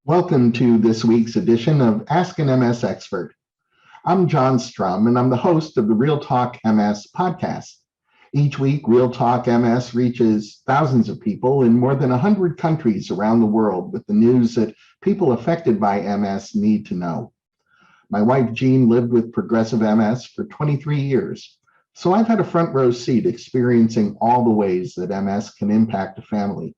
Welcome to this week's edition of Ask an MS Expert. I'm John Strum, and I'm the host of the Real Talk MS podcast. Each week, Real Talk MS reaches thousands of people in more than 100 countries around the world with the news that people affected by MS need to know. My wife, Jean, lived with progressive MS for 23 years, so I've had a front row seat experiencing all the ways that MS can impact a family.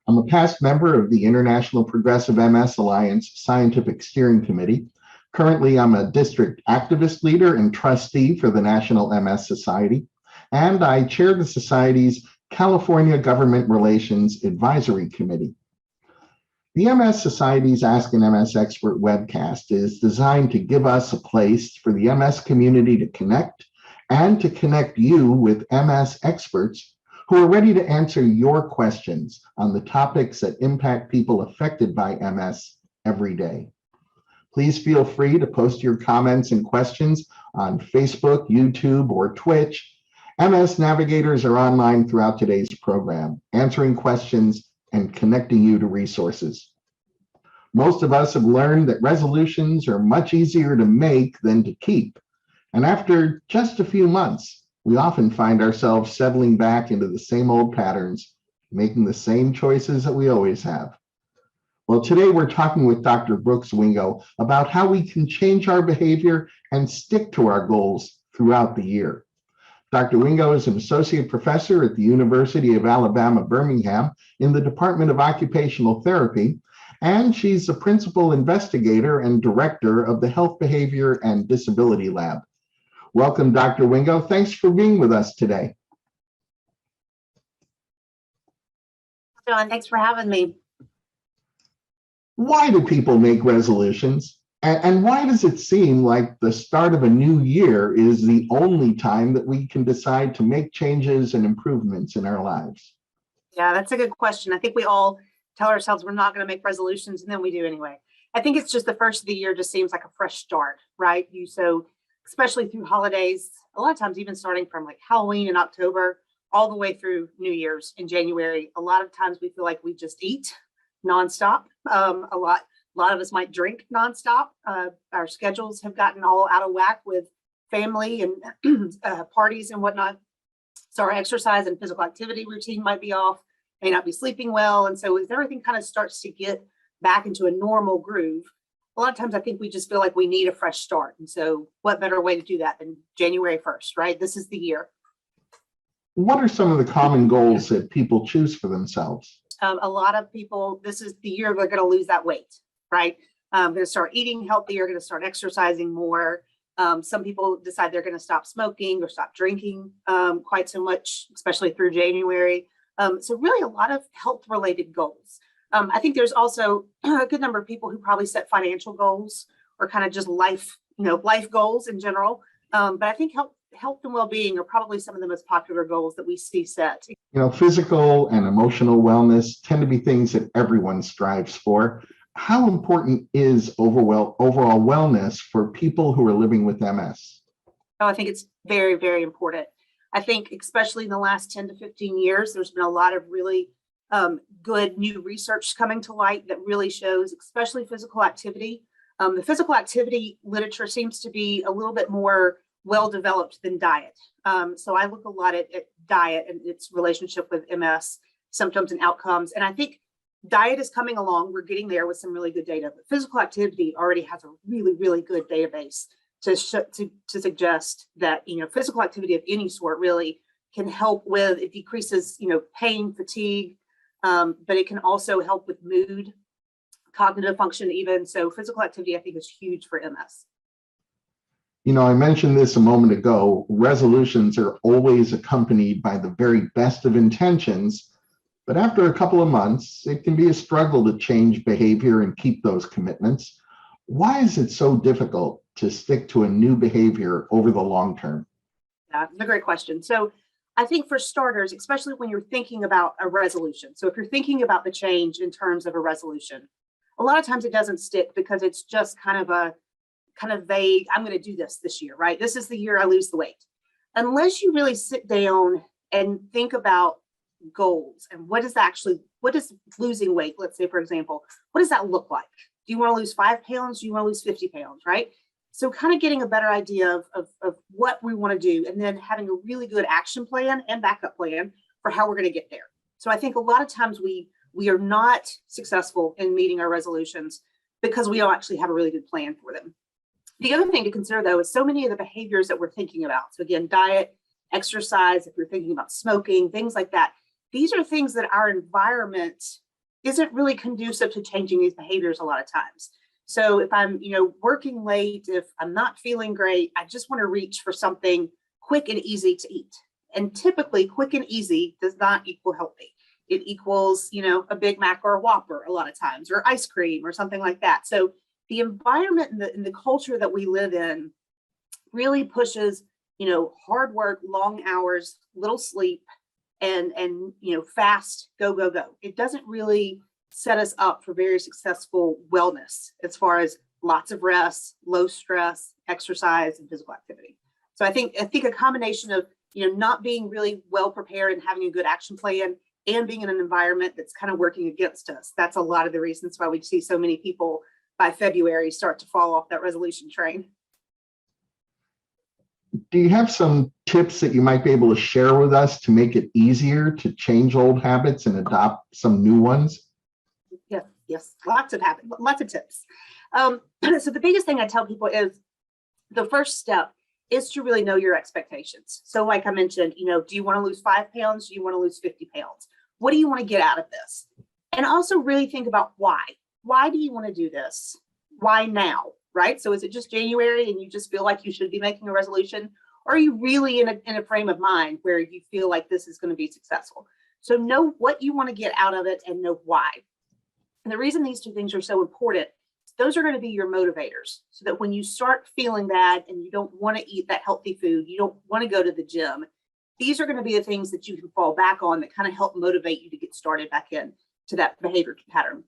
I'm a past member of the International Progressive MS Alliance Scientific Steering Committee. Currently, I'm a district activist leader and trustee for the National MS Society, and I chair the Society's California Government Relations Advisory Committee. The MS Society's Ask an MS Expert webcast is designed to give us a place for the MS community to connect and to connect you with MS experts who are ready to answer your questions on the topics that impact people affected by MS every day. Please feel free to post your comments and questions on Facebook, YouTube, or Twitch. MS navigators are online throughout today's program, answering questions and connecting you to resources. Most of us have learned that resolutions are much easier to make than to keep. And after just a few months, we often find ourselves settling back into the same old patterns, making the same choices that we always have. Well, today we're talking with Dr. Brooks Wingo about how we can change our behavior and stick to our goals throughout the year. Dr. Wingo is an associate professor at the University of Alabama, Birmingham in the Department of Occupational Therapy, and she's the principal investigator and director of the Health Behavior and Disability Lab. Welcome, Dr. Wingo. Thanks for being with us today. John, thanks for having me. Why do people make resolutions? And why does it seem like the start of a new year is the only time that we can decide to make changes and improvements in our lives? Yeah, that's a good question. I think we all tell ourselves we're not going to make resolutions, and then we do anyway. I think it's just the first of the year just seems like a fresh start, right? Especially through holidays, a lot of times even starting from like Halloween in October, all the way through New Year's in January. A lot of times we feel like we just eat nonstop. A lot of us might drink nonstop. Our schedules have gotten all out of whack with family and parties and whatnot. So our exercise and physical activity routine might be off, may not be sleeping well. And so as everything kind of starts to get back into a normal groove, a lot of times I think we just feel like we need a fresh start. And so what better way to do that than January 1st, right? This is the year. What are some of the common goals that people choose for themselves? A lot of people, this is the year they're going to lose that weight, right? Going to start eating healthier, going to start exercising more. Some people decide they're going to stop smoking or stop drinking quite so much, especially through January. So really a lot of health related goals. I think there's also a good number of people who probably set financial goals or kind of just life goals in general. But I think health and well-being are probably some of the most popular goals that we see set. Physical and emotional wellness tend to be things that everyone strives for. How important is overall wellness for people who are living with MS? Oh, I think it's very, very important. I think especially in the last 10 to 15 years, there's been a lot of really good new research coming to light that really shows, especially physical activity. The physical activity literature seems to be a little bit more well-developed than diet. So I look a lot at diet and its relationship with MS symptoms and outcomes. And I think diet is coming along. We're getting there with some really good data, but physical activity already has a really, really good database to suggest that, physical activity of any sort really can help with, it decreases, pain, fatigue, but it can also help with mood, cognitive function even. So physical activity, I think, is huge for MS. I mentioned this a moment ago. Resolutions are always accompanied by the very best of intentions, but after a couple of months, it can be a struggle to change behavior and keep those commitments. Why is it so difficult to stick to a new behavior over the long term? That's a great question. So I think for starters, especially when you're thinking about a resolution. So if you're thinking about the change in terms of a resolution, a lot of times it doesn't stick because it's just kind of vague. I'm going to do this year, right? This is the year I lose the weight. Unless you really sit down and think about goals and what does losing weight, let's say, for example, what does that look like? Do you want to lose 5 pounds? Do you want to lose 50 pounds, right? So kind of getting a better idea of what we want to do, and then having a really good action plan and backup plan for how we're going to get there. So I think a lot of times we are not successful in meeting our resolutions because we don't actually have a really good plan for them. The other thing to consider, though, is so many of the behaviors that we're thinking about. So again, diet, exercise, if you're thinking about smoking, things like that, these are things that our environment isn't really conducive to changing these behaviors a lot of times. So if I'm, working late, if I'm not feeling great, I just want to reach for something quick and easy to eat. And typically quick and easy does not equal healthy. It equals, a Big Mac or a Whopper a lot of times, or ice cream or something like that. So the environment and the culture that we live in really pushes, hard work, long hours, little sleep, and fast, go, go, go. It doesn't really set us up for very successful wellness as far as lots of rest, low stress, exercise, and physical activity. So I think a combination of, not being really well prepared and having a good action plan and being in an environment that's kind of working against us. That's a lot of the reasons why we see so many people by February start to fall off that resolution train. Do you have some tips that you might be able to share with us to make it easier to change old habits and adopt some new ones? Yes, lots of tips. So the biggest thing I tell people is the first step is to really know your expectations. So like I mentioned, do you want to lose 5 pounds? Do you want to lose 50 pounds? What do you want to get out of this? And also really think about why. Why do you want to do this? Why now, right? So is it just January and you just feel like you should be making a resolution? Or are you really in a frame of mind where you feel like this is going to be successful? So know what you want to get out of it and know why. And the reason these two things are so important, those are going to be your motivators, so that when you start feeling bad and you don't want to eat that healthy food, you don't want to go to the gym, these are going to be the things that you can fall back on that kind of help motivate you to get started back in to that behavior pattern.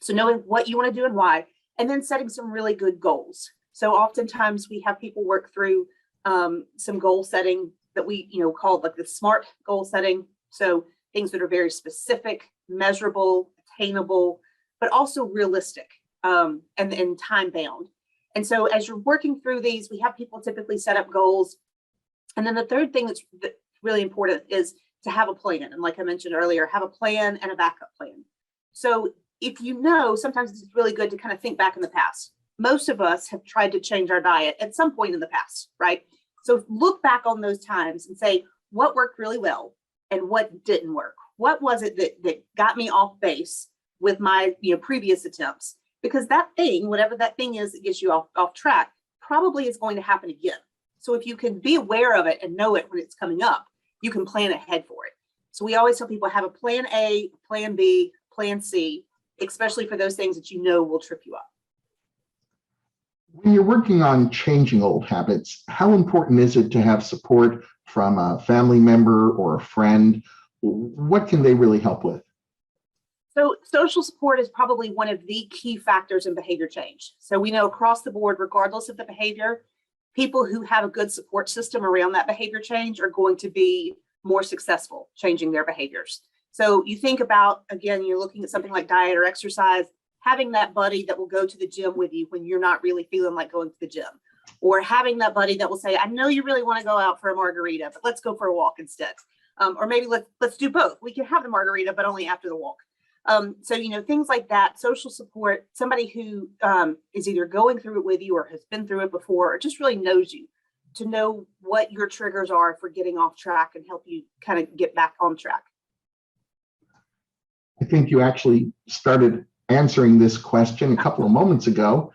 So knowing what you want to do and why, and then setting some really good goals. So oftentimes we have people work through some goal setting that we call like the SMART goal setting. So things that are very specific, measurable, attainable, but also realistic and time bound. And so as you're working through these, we have people typically set up goals. And then the third thing that's really important is to have a plan. And like I mentioned earlier, have a plan and a backup plan. So if sometimes it's really good to kind of think back in the past. Most of us have tried to change our diet at some point in the past, right? So look back on those times and say, what worked really well and what didn't work? What was it that got me off base with my previous attempts? Because that thing, whatever that thing is that gets you off track, probably is going to happen again. So if you can be aware of it and know it when it's coming up, you can plan ahead for it. So we always tell people have a plan A, plan B, plan C, especially for those things that will trip you up. When you're working on changing old habits, how important is it to have support from a family member or a friend? What can they really help with? So social support is probably one of the key factors in behavior change. So we know across the board, regardless of the behavior, people who have a good support system around that behavior change are going to be more successful changing their behaviors. So you think about, again, you're looking at something like diet or exercise, having that buddy that will go to the gym with you when you're not really feeling like going to the gym, or having that buddy that will say, I know you really want to go out for a margarita, but let's go for a walk instead. Or maybe let's do both. We can have the margarita, but only after the walk. So, things like that, social support, somebody who is either going through it with you or has been through it before, or just really knows you, to know what your triggers are for getting off track and help you kind of get back on track. I think you actually started answering this question a couple of moments ago.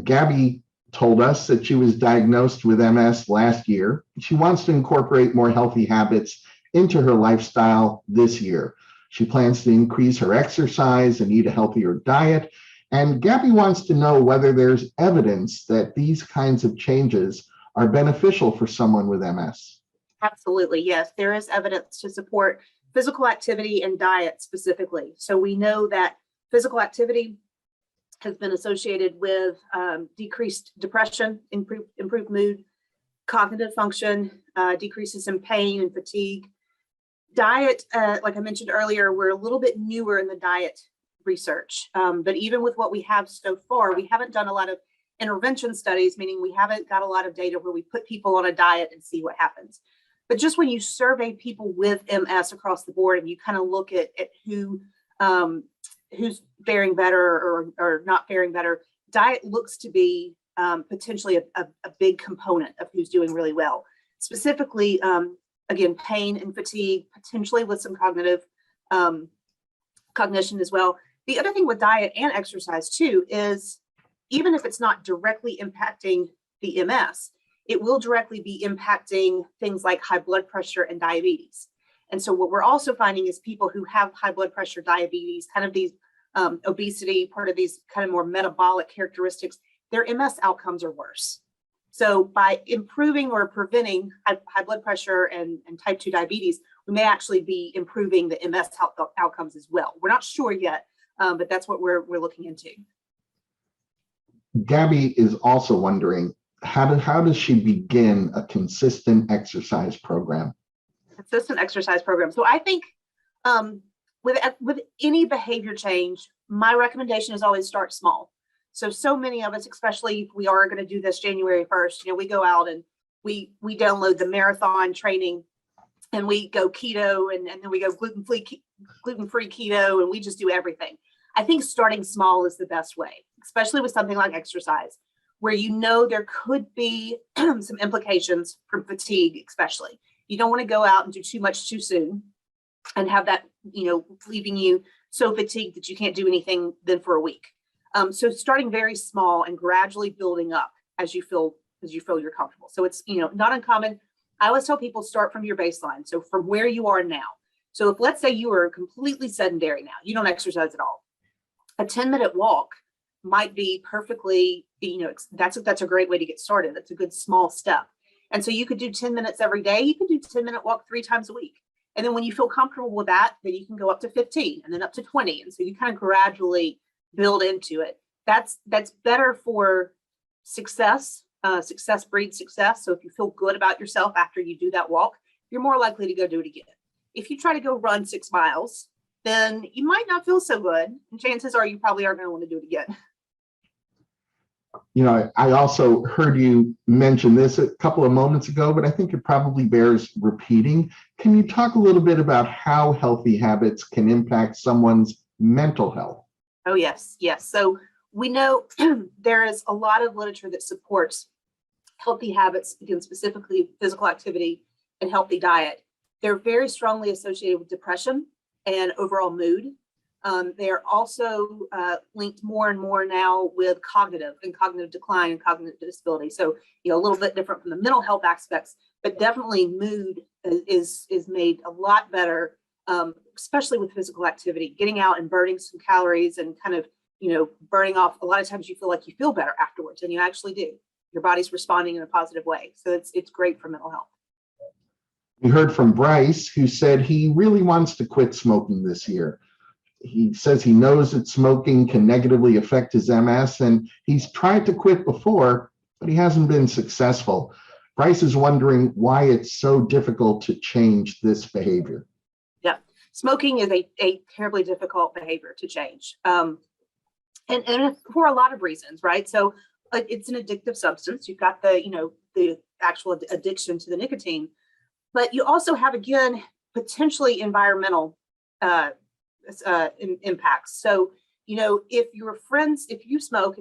Gabby told us that she was diagnosed with MS last year. She wants to incorporate more healthy habits into her lifestyle this year. She plans to increase her exercise and eat a healthier diet. And Gabby wants to know whether there's evidence that these kinds of changes are beneficial for someone with MS. Absolutely, yes. There is evidence to support physical activity and diet specifically. So we know that physical activity has been associated with decreased depression, improved mood, cognitive function, decreases in pain and fatigue, Diet, like I mentioned earlier, we're a little bit newer in the diet research. But even with what we have so far, we haven't done a lot of intervention studies, meaning we haven't got a lot of data where we put people on a diet and see what happens. But just when you survey people with MS across the board and you kind of look at who who's faring better or not faring better, diet looks to be potentially a big component of who's doing really well. Specifically, again, pain and fatigue, potentially with some cognitive cognition as well. The other thing with diet and exercise too is even if it's not directly impacting the MS, it will directly be impacting things like high blood pressure and diabetes. And so what we're also finding is people who have high blood pressure, diabetes, kind of these obesity, part of these kind of more metabolic characteristics, their MS outcomes are worse. So by improving or preventing high blood pressure and type 2 diabetes, we may actually be improving the MS outcomes as well. We're not sure yet, but that's what we're looking into. Gabby is also wondering, how does she begin a consistent exercise program? Consistent exercise program. So I think with any behavior change, my recommendation is always start small. So many of us, especially if we are going to do this January 1st, we go out and we download the marathon training and we go keto and then we go gluten-free keto and we just do everything. I think starting small is the best way, especially with something like exercise, where there could be some implications from fatigue, especially. You don't want to go out and do too much too soon and have that, leaving you so fatigued that you can't do anything then for a week. So starting very small and gradually building up as you feel you're comfortable. So it's, not uncommon. I always tell people start from your baseline. So from where you are now. So if let's say you are completely sedentary now, you don't exercise at all, a 10-minute walk might be perfectly, that's a great way to get started. That's a good small step. And so you could do 10 minutes every day. You can do 10-minute walk 3 times a week. And then when you feel comfortable with that, then you can go up to 15 and then up to 20. And so you kind of gradually build into it. That's better for success. Success breeds success. So if you feel good about yourself after you do that walk, you're more likely to go do it again. If you try to go run 6 miles, then you might not feel so good. And chances are you probably aren't going to want to do it again. I also heard you mention this a couple of moments ago, but I think it probably bears repeating. Can you talk a little bit about how healthy habits can impact someone's mental health? Oh, yes. So we know there is a lot of literature that supports healthy habits, again, specifically physical activity and healthy diet. They're very strongly associated with depression and overall mood. They are also linked more and more now with cognitive decline and cognitive disability. So, a little bit different from the mental health aspects, but definitely mood is made a lot better, especially with physical activity, getting out and burning some calories and kind of, burning off. A lot of times you feel like you feel better afterwards, and you actually do. Your body's responding in a positive way. So it's great for mental health. We heard from Bryce, who said he really wants to quit smoking this year. He says he knows that smoking can negatively affect his MS, and he's tried to quit before, but he hasn't been successful. Bryce is wondering why it's so difficult to change this behavior. Yeah, smoking is a terribly difficult behavior to change, and for a lot of reasons, right? So it's an addictive substance. You've got the actual addiction to the nicotine, but you also have, again, potentially environmental impacts. So, if your friends smoke,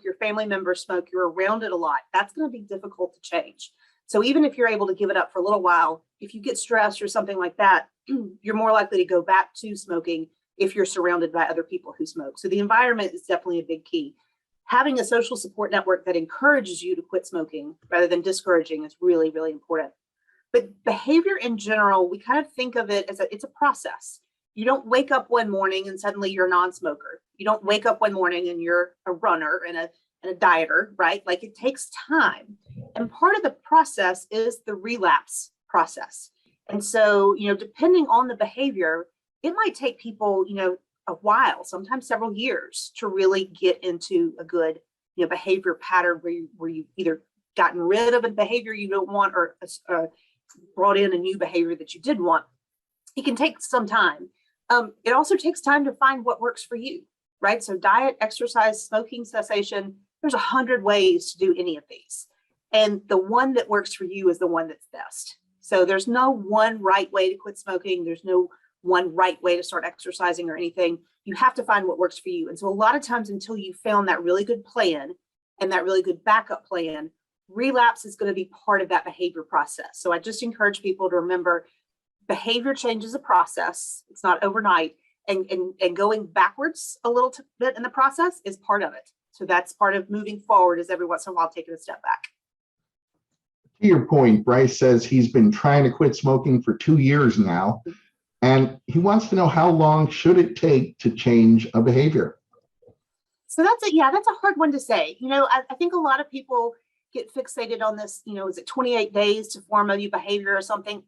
your family members smoke, you're around it a lot, that's going to be difficult to change. So even if you're able to give it up for a little while, if you get stressed or something like that, you're more likely to go back to smoking if you're surrounded by other people who smoke. So the environment is definitely a big key. Having a social support network that encourages you to quit smoking rather than discouraging is really, really important. But behavior in general, we kind of think of it as it's a process. You don't wake up one morning and suddenly you're a non-smoker. You don't wake up one morning and you're a runner and a dieter, right? Like, it takes time. And part of the process is the relapse process. And so, depending on the behavior, it might take people, a while, sometimes several years, to really get into a good, behavior pattern where you've either gotten rid of a behavior you don't want or brought in a new behavior that you did want. it can take some time. It also takes time to find what works for you, right? So diet, exercise, smoking cessation, there's 100 ways to do any of these. And the one that works for you is the one that's best. So there's no one right way to quit smoking. There's no one right way to start exercising or anything. You have to find what works for you. And so a lot of times until you found that really good plan and that really good backup plan, relapse is going to be part of that behavior process. So I just encourage people to remember behavior change is a process. It's not overnight. And going backwards a little bit in the process is part of it. So that's part of moving forward, is every once in a while taking a step back. To your point, Bryce says he's been trying to quit smoking for 2 years now, and he wants to know how long should it take to change a behavior? So that's a hard one to say. I think a lot of people get fixated on this, is it 28 days to form a new behavior or something?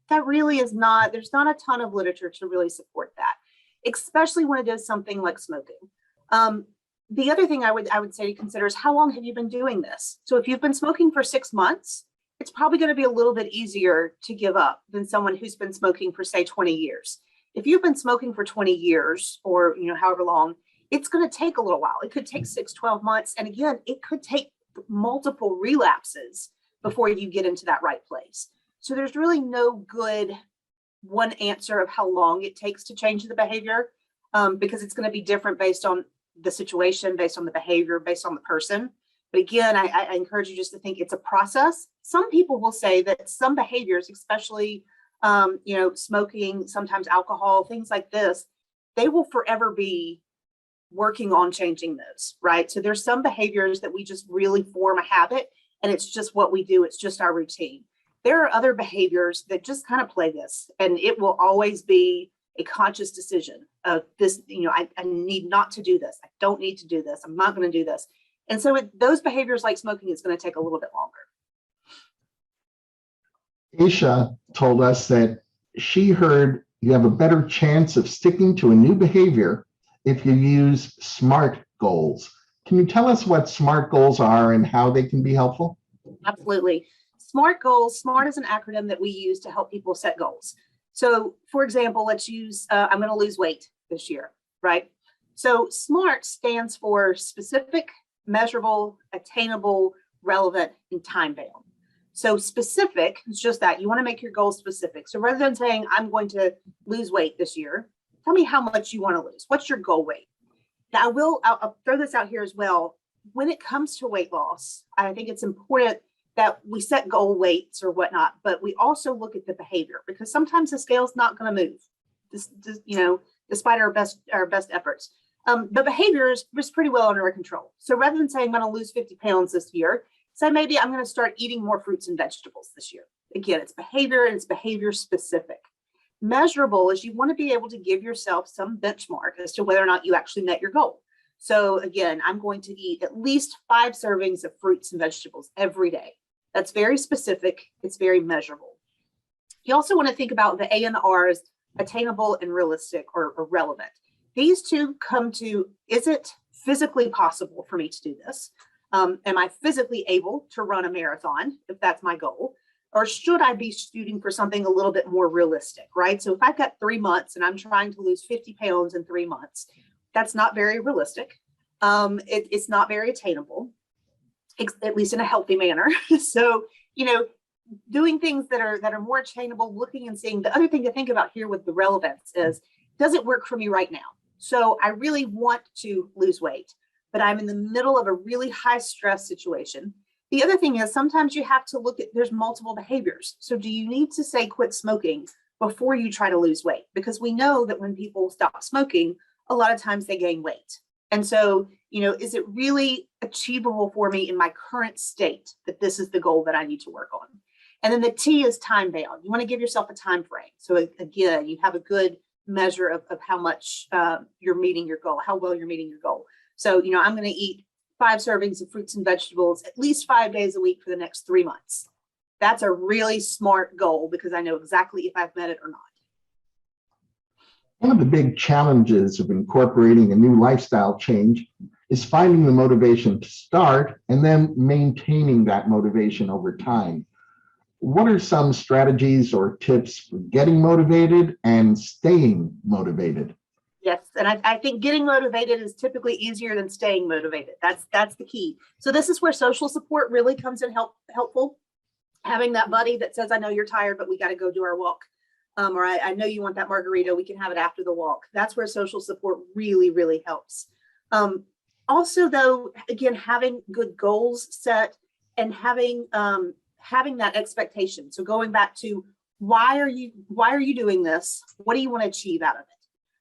That really is not, there's not a ton of literature to really support that, especially when it is something like smoking. The other thing I would say to consider is, how long have you been doing this? So if you've been smoking for 6 months, it's probably going to be a little bit easier to give up than someone who's been smoking for, say, 20 years. If you've been smoking for 20 years or, however long, it's going to take a little while. It could take 6, 12 months. And again, it could take multiple relapses before you get into that right place. So there's really no good one answer of how long it takes to change the behavior, because it's going to be different based on the situation, based on the behavior, based on the person. But again, I encourage you just to think it's a process. Some people will say that some behaviors, especially, smoking, sometimes alcohol, things like this, they will forever be working on changing those, right? So there's some behaviors that we just really form a habit, and it's just what we do. It's just our routine. There are other behaviors that just kind of plague us, and it will always be a conscious decision of this, I need not to do this. I don't need to do this. I'm not going to do this. And so those behaviors like smoking is going to take a little bit longer. Aisha told us that she heard you have a better chance of sticking to a new behavior if you use SMART goals. Can you tell us what SMART goals are and how they can be helpful? Absolutely. SMART goals, SMART is an acronym that we use to help people set goals. So for example, let's use, I'm going to lose weight this year, right? So SMART stands for specific, measurable, attainable, relevant, and time bound. So specific is just that. You want to make your goal specific. So rather than saying, I'm going to lose weight this year, tell me how much you want to lose. What's your goal weight? Now, I'll throw this out here as well. When it comes to weight loss, I think it's important that we set goal weights or whatnot, but we also look at the behavior, because sometimes the scale's not going to move, despite our best efforts. The behavior is pretty well under our control. So rather than saying I'm going to lose 50 pounds this year, say maybe I'm going to start eating more fruits and vegetables this year. Again, it's behavior, and it's behavior specific. Measurable is you want to be able to give yourself some benchmark as to whether or not you actually met your goal. So again, I'm going to eat at least 5 servings of fruits and vegetables every day. That's very specific. It's very measurable. You also want to think about the A and the R as attainable and realistic or relevant. These two come to, is it physically possible for me to do this? Am I physically able to run a marathon if that's my goal? Or should I be shooting for something a little bit more realistic, right? So if I've got 3 months and I'm trying to lose 50 pounds in 3 months, that's not very realistic. It's not very attainable, at least in a healthy manner. So, doing things that are more attainable, looking and seeing. The other thing to think about here with the relevance is, does it work for me right now? So I really want to lose weight, but I'm in the middle of a really high stress situation. The other thing is, sometimes you have to look at, there's multiple behaviors. So do you need to say quit smoking before you try to lose weight? Because we know that when people stop smoking, a lot of times they gain weight. And so, is it really achievable for me in my current state that this is the goal that I need to work on? And then the T is time bound. You want to give yourself a time frame. So again, you have a good measure of how much you're meeting your goal, how well you're meeting your goal. So, I'm going to eat 5 servings of fruits and vegetables at least 5 days a week for the next 3 months. That's a really smart goal, because I know exactly if I've met it or not. One of the big challenges of incorporating a new lifestyle change is finding the motivation to start and then maintaining that motivation over time. What are some strategies or tips for getting motivated and staying motivated? Yes, and I think getting motivated is typically easier than staying motivated. That's the key. So this is where social support really comes in helpful. Having that buddy that says, I know you're tired, but we got to go do our walk. Or I know you want that margarita, we can have it after the walk. That's where social support really, really helps. Also, though, again, having good goals set and having that expectation. So going back to why are you doing this? What do you want to achieve out of it?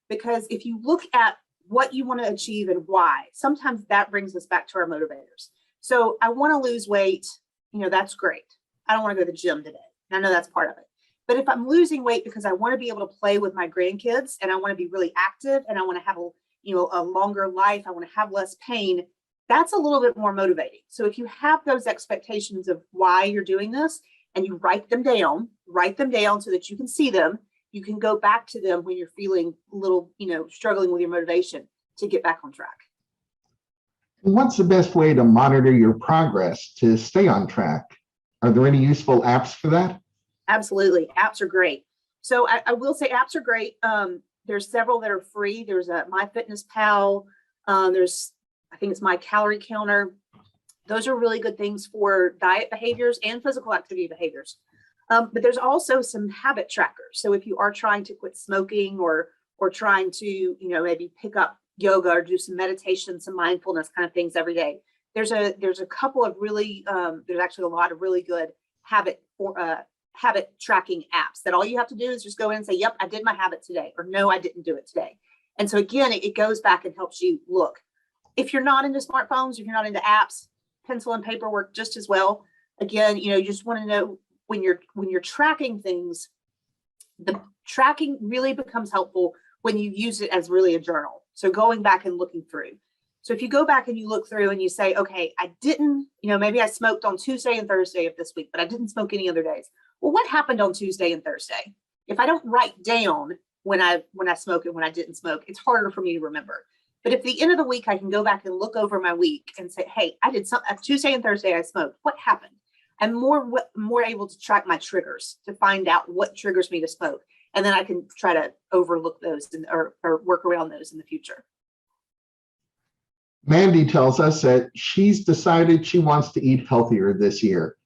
Because if you look at what you want to achieve and why, sometimes that brings us back to our motivators. So I want to lose weight, that's great. I don't want to go to the gym today. I know that's part of it. But if I'm losing weight because I want to be able to play with my grandkids and I want to be really active and I want to have a longer life, I want to have less pain, that's a little bit more motivating. So if you have those expectations of why you're doing this and you write them down so that you can see them, you can go back to them when you're feeling a little, struggling with your motivation to get back on track. What's the best way to monitor your progress to stay on track? Are there any useful apps for that? Absolutely. Apps are great. So I will say apps are great. There's several that are free. There's a MyFitnessPal. I think it's My Calorie Counter. Those are really good things for diet behaviors and physical activity behaviors. But there's also some habit trackers. So if you are trying to quit smoking or trying to, maybe pick up yoga or do some meditation, some mindfulness kind of things every day, there's a couple of really, there's actually a lot of really good habit tracking apps that all you have to do is just go in and say, yep, I did my habit today, or no, I didn't do it today. And so again, it goes back and helps you look. If you're not into smartphones, if you're not into apps, pencil and paper work just as well. Again, you just want to know when you're tracking things, the tracking really becomes helpful when you use it as really a journal. So going back and looking through. So if you go back and you look through and you say, okay, I didn't, maybe I smoked on Tuesday and Thursday of this week, but I didn't smoke any other days. Well, what happened on Tuesday and Thursday? If I don't write down when I smoke and when I didn't smoke, it's harder for me to remember. But at the end of the week, I can go back and look over my week and say, hey, I did Tuesday and Thursday I smoked. What happened? I'm more able to track my triggers to find out what triggers me to smoke. And then I can try to overlook those or work around those in the future. Mandy tells us that she's decided she wants to eat healthier this year.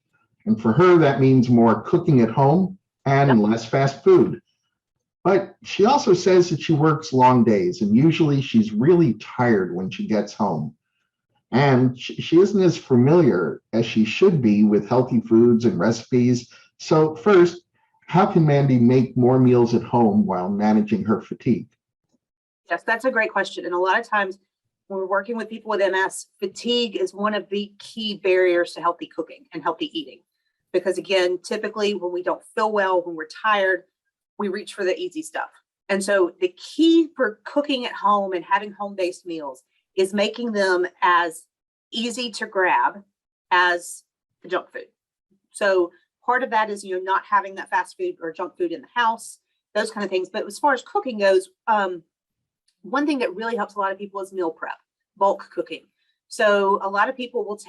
And for her, that means more cooking at home and less fast food. But she also says that she works long days and usually she's really tired when she gets home. And she isn't as familiar as she should be with healthy foods and recipes. So first, how can Mandy make more meals at home while managing her fatigue? Yes, that's a great question. And a lot of times when we're working with people with MS, fatigue is one of the key barriers to healthy cooking and healthy eating. Because again, typically when we don't feel well, when we're tired, we reach for the easy stuff. And so the key for cooking at home and having home-based meals is making them as easy to grab as the junk food. So part of that is, not having that fast food or junk food in the house, those kind of things. But as far as cooking goes, one thing that really helps a lot of people is meal prep, bulk cooking. So a lot of people will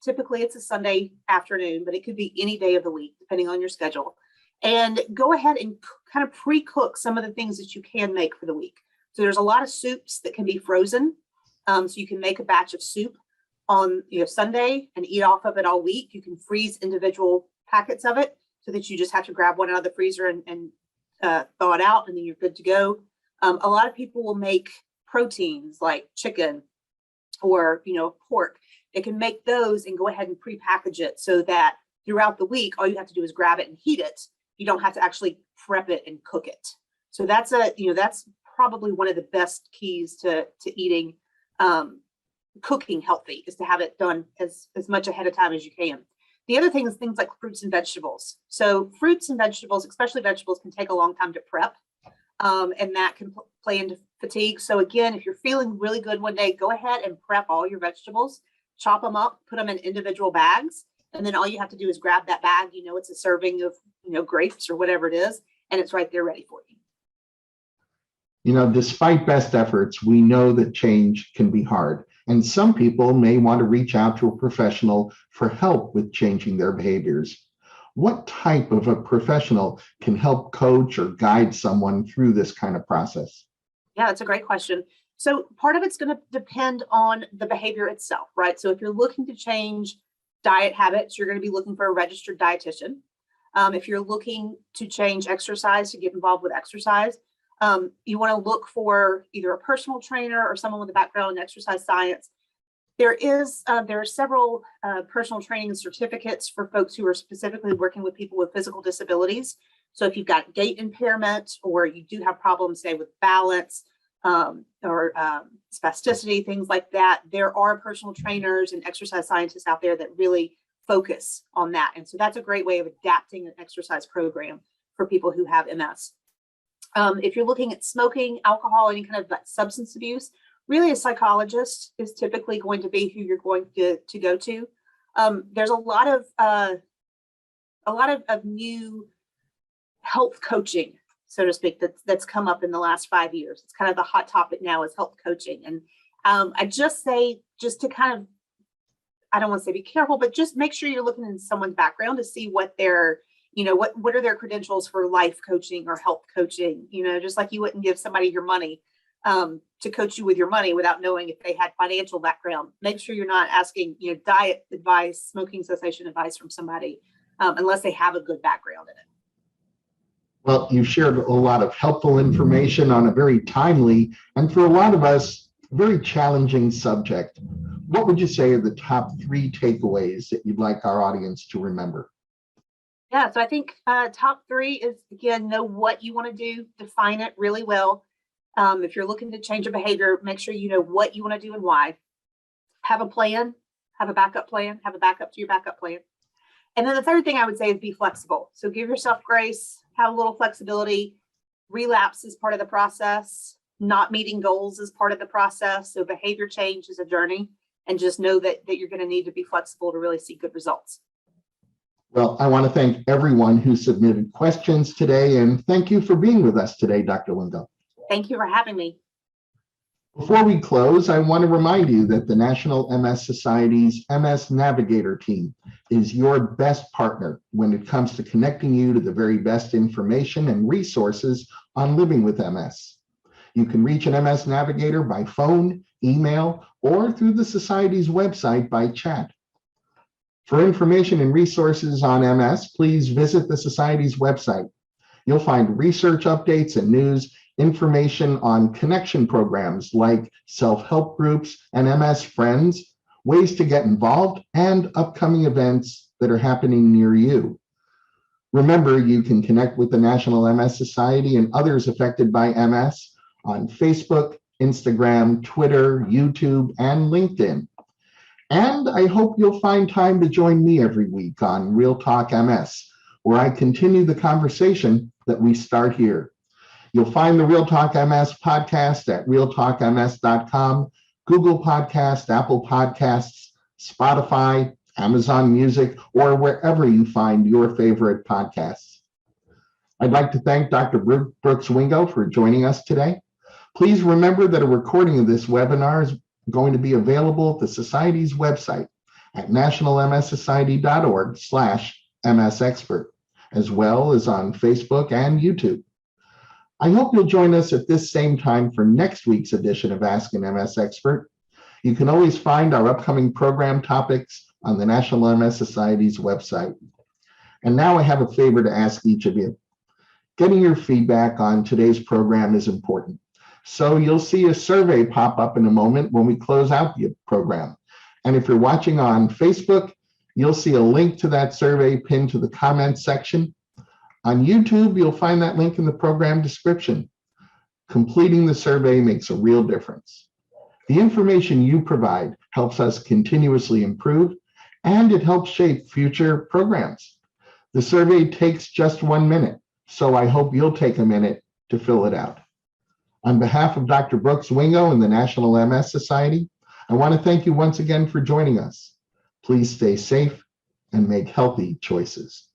typically it's a Sunday afternoon, but it could be any day of the week, depending on your schedule, and go ahead and kind of pre-cook some of the things that you can make for the week. So there's a lot of soups that can be frozen. So you can make a batch of soup on Sunday and eat off of it all week. You can freeze individual packets of it so that you just have to grab one out of the freezer and thaw it out, and then you're good to go. A lot of people will make proteins like chicken or pork. They can make those and go ahead and pre-package it so that throughout the week, all you have to do is grab it and heat it. You don't have to actually prep it and cook it. So that's probably one of the best keys to eating, cooking healthy, is to have it done as much ahead of time as you can. The other thing is things like fruits and vegetables. So fruits and vegetables, especially vegetables, can take a long time to prep. And that can play into fatigue. So again, if you're feeling really good one day, go ahead and prep all your vegetables, chop them up, put them in individual bags. And then all you have to do is grab that bag, it's a serving of, grapes or whatever it is, and it's right there ready for you. Despite best efforts, we know that change can be hard. And some people may want to reach out to a professional for help with changing their behaviors. what type of a professional can help coach or guide someone through this kind of process? Yeah, that's a great question. So part of it's going to depend on the behavior itself, right? So if you're looking to change diet habits, you're going to be looking for a registered dietitian. If you're looking to change exercise, to get involved with exercise, you want to look for either a personal trainer or someone with a background in exercise science. There are several personal training certificates for folks who are specifically working with people with physical disabilities. So if you've got gait impairment, or you do have problems, say, with balance or spasticity, things like that, there are personal trainers and exercise scientists out there that really focus on that. And so that's a great way of adapting an exercise program for people who have MS. If you're looking at smoking, alcohol, any kind of substance abuse, really a psychologist is typically going to be who you're going to go to. There's a lot of new health coaching, so to speak, that's come up in the last 5 years. It's kind of the hot topic now, is health coaching. And I just say, just to kind of, I don't want to say be careful, but just make sure you're looking in someone's background to see what their, what are their credentials for life coaching or health coaching. Just like you wouldn't give somebody your money to coach you with your money without knowing if they had financial background. Make sure you're not asking, diet advice, smoking cessation advice from somebody unless they have a good background in it. Well, you've shared a lot of helpful information on a very timely, and for a lot of us, very challenging subject. What would you say are the top 3 takeaways that you'd like our audience to remember? Yeah, so I think top 3 is, again, know what you want to do, define it really well. If you're looking to change a behavior, make sure you know what you want to do and why. Have a plan, have a backup plan, have a backup to your backup plan. And then the third thing I would say is be flexible. So give yourself grace, have a little flexibility. Relapse is part of the process. Not meeting goals is part of the process. So behavior change is a journey, and just know that you're going to need to be flexible to really see good results. Well, I want to thank everyone who submitted questions today, and thank you for being with us today, Dr. Wingo. Thank you for having me. Before we close, I want to remind you that the National MS Society's MS Navigator team is your best partner when it comes to connecting you to the very best information and resources on living with MS. You can reach an MS Navigator by phone, email, or through the Society's website by chat. For information and resources on MS, please visit the Society's website. You'll find research updates and news, information on connection programs like self-help groups and MS Friends, ways to get involved, and upcoming events that are happening near you. Remember, you can connect with the National MS Society and others affected by MS on Facebook, Instagram, Twitter, YouTube, and LinkedIn. And I hope you'll find time to join me every week on Real Talk MS, where I continue the conversation that we start here. You'll find the Real Talk MS podcast at realtalkms.com, Google Podcast, Apple Podcasts, Spotify, Amazon Music, or wherever you find your favorite podcasts. I'd like to thank Dr. Brooks Wingo for joining us today. Please remember that a recording of this webinar is going to be available at the Society's website at nationalmssociety.org/MSexpert, as well as on Facebook and YouTube. I hope you'll join us at this same time for next week's edition of Ask an MS Expert. You can always find our upcoming program topics on the National MS Society's website. And now I have a favor to ask each of you. Getting your feedback on today's program is important. So you'll see a survey pop up in a moment when we close out the program. And if you're watching on Facebook, you'll see a link to that survey pinned to the comments section. On YouTube, you'll find that link in the program description. Completing the survey makes a real difference. The information you provide helps us continuously improve, and it helps shape future programs. The survey takes just 1 minute, so I hope you'll take a minute to fill it out. On behalf of Dr. Brooks Wingo and the National MS Society, I want to thank you once again for joining us. Please stay safe and make healthy choices.